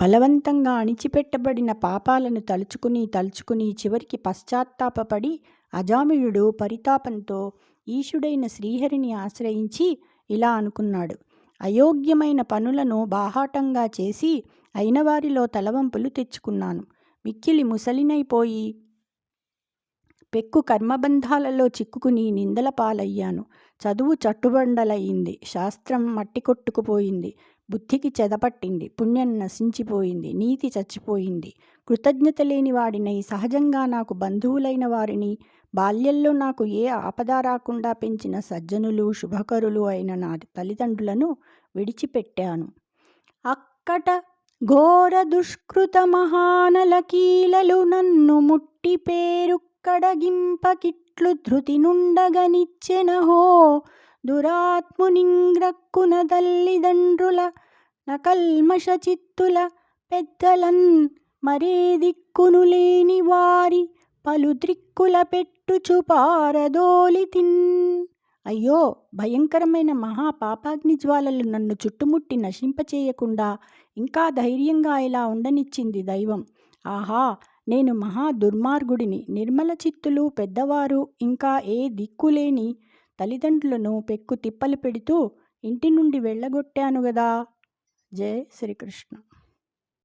బలవంతంగా అణిచిపెట్టబడిన పాపాలను తలుచుకుని చివరికి పశ్చాత్తాపపడి అజామిళుడు పరితాపంతో ఈశుడైన శ్రీహరిని ఆశ్రయించి ఇలా అనుకున్నాడు: అయోగ్యమైన పనులను బాహాటంగా చేసి అయినవారిలో తలవంపులు తెచ్చుకున్నాను. మిక్కిలి ముసలినైపోయి పెక్కు కర్మబంధాలలో చిక్కుకుని నిందల పాలయ్యాను. చదువు చట్టుబండలయింది. శాస్త్రం మట్టి కొట్టుకుపోయింది. బుద్ధికి చెదపట్టింది. పుణ్యం నశించిపోయింది. నీతి చచ్చిపోయింది. కృతజ్ఞత లేని వాడినై సహజంగా నాకు బంధువులైన వారిని, బాల్యంలో నాకు ఏ ఆపద రాకుండా పెంచిన సజ్జనులు శుభకరులు అయిన నా తల్లిదండ్రులను విడిచిపెట్టాను. అక్కట ఘోర దుష్కృత మహానలకీలలు నన్ను ముట్టి పేరు కడగింపకిట్లు ధృతి నుండగనిచ్చెనహో. దురాత్మునింగ్రక్కున తల్లిదండ్రుల నకల్మష చిత్తుల పెద్దలన్ మరే దిక్కును లేని వారి పలు ద్రిక్కుల పెట్టుచు పారదోలితిన్. అయ్యో, భయంకరమైన మహాపాపాగ్ని జ్వాలలు నన్ను చుట్టుముట్టి నశింపచేయకుండా ఇంకా ధైర్యంగా ఇలా ఉండనిచ్చింది దైవం. ఆహా, నేను మహా దుర్మార్గుడిని. నిర్మల చిత్తులు పెద్దవారు ఇంకా ఏ దిక్కులేని తల్లిదండ్రులను పెక్కు తిప్పలు పెడుతూ ఇంటి నుండి వెళ్ళగొట్టాను గదా. జై శ్రీకృష్ణ.